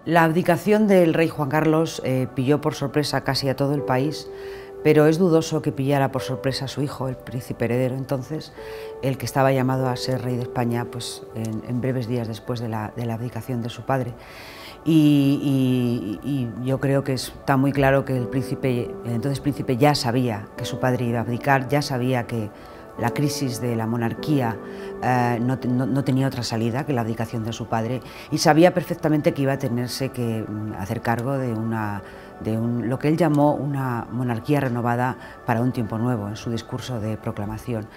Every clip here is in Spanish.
La abdicación del rey Juan Carlos pilló por sorpresa casi a todo el país, pero es dudoso que pillara por sorpresa a su hijo, el príncipe heredero entonces, el que estaba llamado a ser rey de España pues, en breves días después de la abdicación de su padre. Y yo creo que está muy claro que el entonces príncipe ya sabía que su padre iba a abdicar, ya sabía que la crisis de la monarquía no tenía otra salida que la abdicación de su padre, y sabía perfectamente que iba a tenerse que hacer cargo de lo que él llamó una monarquía renovada para un tiempo nuevo en su discurso de proclamación.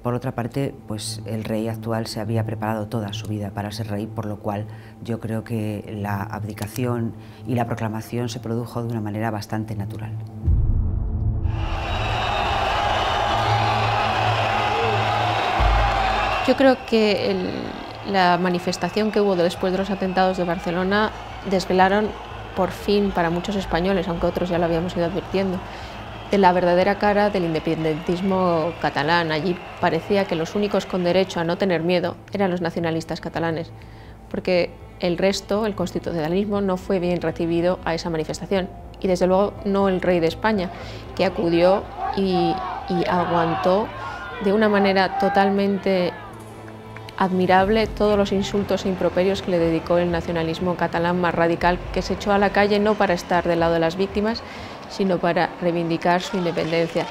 Por otra parte, pues el rey actual se había preparado toda su vida para ser rey, por lo cual yo creo que la abdicación y la proclamación se produjo de una manera bastante natural. Yo creo que la manifestación que hubo después de los atentados de Barcelona desvelaron por fin para muchos españoles, aunque otros ya lo habíamos ido advirtiendo, de la verdadera cara del independentismo catalán. Allí parecía que los únicos con derecho a no tener miedo eran los nacionalistas catalanes, porque el resto, el constitucionalismo, no fue bien recibido a esa manifestación, y desde luego no el rey de España, que acudió y aguantó de una manera totalmente admirable todos los insultos e improperios que le dedicó el nacionalismo catalán más radical, que se echó a la calle no para estar del lado de las víctimas, sino para reivindicar su independencia.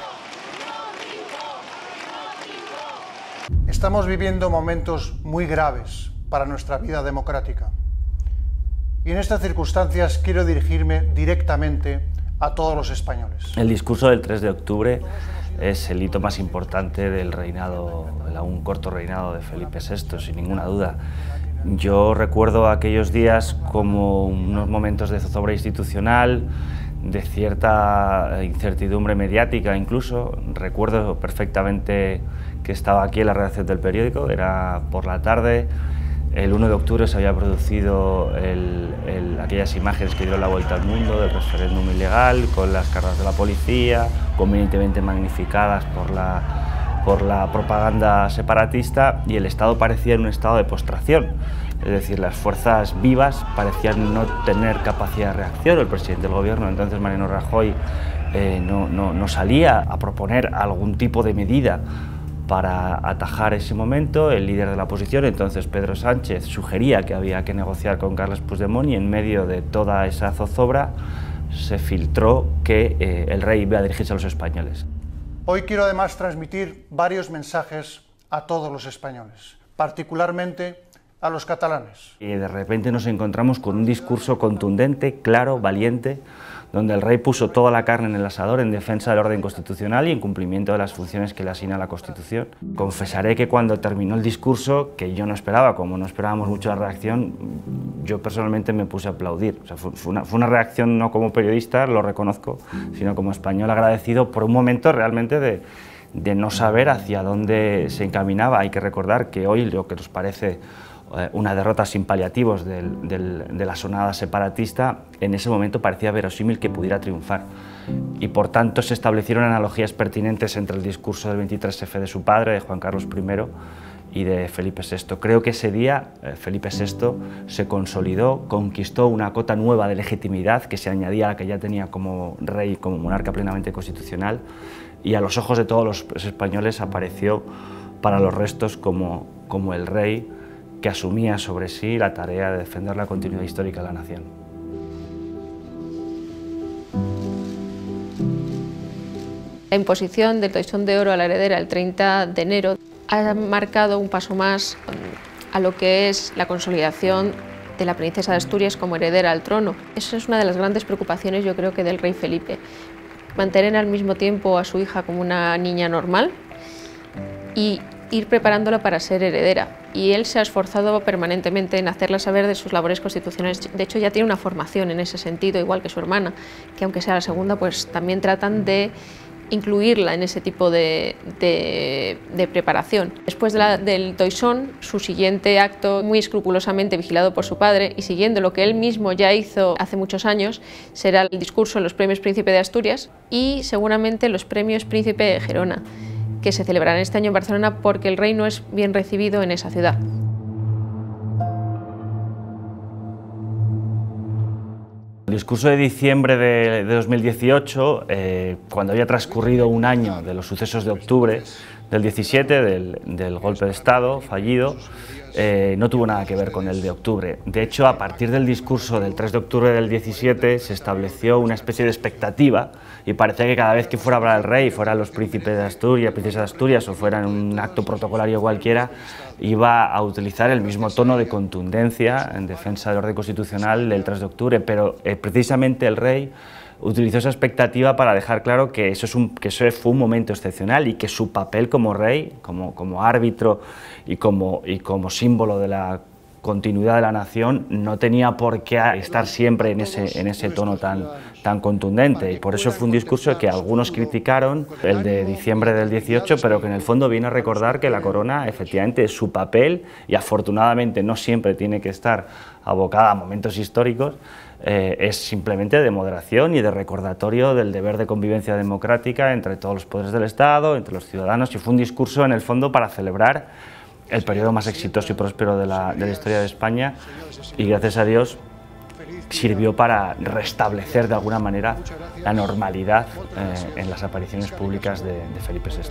Estamos viviendo momentos muy graves para nuestra vida democrática. Y en estas circunstancias quiero dirigirme directamente a todos los españoles. El discurso del 3 de octubre es el hito más importante del reinado, del aún corto reinado de Felipe VI, sin ninguna duda. Yo recuerdo aquellos días como unos momentos de zozobra institucional, de cierta incertidumbre mediática incluso. Recuerdo perfectamente que estaba aquí en la redacción del periódico, era por la tarde. El 1 de octubre se había producido aquellas imágenes que dieron la vuelta al mundo del referéndum ilegal, con las cargas de la policía, convenientemente magnificadas por la propaganda separatista, y el Estado parecía en un estado de postración. Es decir, las fuerzas vivas parecían no tener capacidad de reacción. El presidente del gobierno, entonces Mariano Rajoy, no salía a proponer algún tipo de medida para atajar ese momento. El líder de la oposición, entonces Pedro Sánchez, sugería que había que negociar con Carles Puigdemont, y en medio de toda esa zozobra se filtró que el rey iba a dirigirse a los españoles. Hoy quiero además transmitir varios mensajes a todos los españoles, particularmente a los catalanes. Y de repente nos encontramos con un discurso contundente, claro, valiente, donde el rey puso toda la carne en el asador en defensa del orden constitucional y en cumplimiento de las funciones que le asigna la Constitución. Confesaré que cuando terminó el discurso, que yo no esperaba, como no esperábamos mucho la reacción, yo personalmente me puse a aplaudir. O sea, fue una reacción no como periodista, lo reconozco, sino como español agradecido por un momento realmente de no saber hacia dónde se encaminaba. Hay que recordar que hoy lo que nos parece una derrota sin paliativos de la sonada separatista, en ese momento parecía verosímil que pudiera triunfar, y por tanto se establecieron analogías pertinentes entre el discurso del 23F de su padre, de Juan Carlos I, y de Felipe VI. Creo que ese día Felipe VI se consolidó, conquistó una cota nueva de legitimidad que se añadía a la que ya tenía como rey, como monarca plenamente constitucional, y a los ojos de todos los españoles apareció para los restos como el rey que asumía sobre sí la tarea de defender la continuidad histórica de la nación. La imposición del toisón de oro a la heredera el 30 de enero ha marcado un paso más a lo que es la consolidación de la princesa de Asturias como heredera al trono. Esa es una de las grandes preocupaciones, yo creo, que del rey Felipe. Mantener al mismo tiempo a su hija como una niña normal y ir preparándola para ser heredera. Y él se ha esforzado permanentemente en hacerla saber de sus labores constitucionales. De hecho, ya tiene una formación en ese sentido, igual que su hermana, que aunque sea la segunda, pues también tratan de incluirla en ese tipo de preparación. Después del toisón, su siguiente acto, muy escrupulosamente vigilado por su padre y siguiendo lo que él mismo ya hizo hace muchos años, será el discurso en los premios Príncipe de Asturias y seguramente los premios Príncipe de Gerona, que se celebrarán este año en Barcelona porque el rey no es bien recibido en esa ciudad. El discurso de diciembre de 2018, cuando había transcurrido un año de los sucesos de octubre del 17, del golpe de Estado fallido, no tuvo nada que ver con el de octubre. De hecho, a partir del discurso del 3 de octubre del 17 se estableció una especie de expectativa y parecía que cada vez que fuera a hablar el rey, fueran los príncipes de Asturias, princesas de Asturias o fuera en un acto protocolario cualquiera, iba a utilizar el mismo tono de contundencia en defensa del orden constitucional del 3 de octubre, pero precisamente el rey utilizó esa expectativa para dejar claro que eso fue un momento excepcional y que su papel como rey, como árbitro y como símbolo de la continuidad de la nación, no tenía por qué estar siempre en ese tono tan contundente. Y por eso fue un discurso que algunos criticaron, el de diciembre del 18, pero que en el fondo viene a recordar que la corona efectivamente es su papel y afortunadamente no siempre tiene que estar abocada a momentos históricos, es simplemente de moderación y de recordatorio del deber de convivencia democrática entre todos los poderes del Estado, entre los ciudadanos, y fue un discurso en el fondo para celebrar el periodo más exitoso y próspero de la historia de España, y gracias a Dios sirvió para restablecer de alguna manera la normalidad en las apariciones públicas de Felipe VI.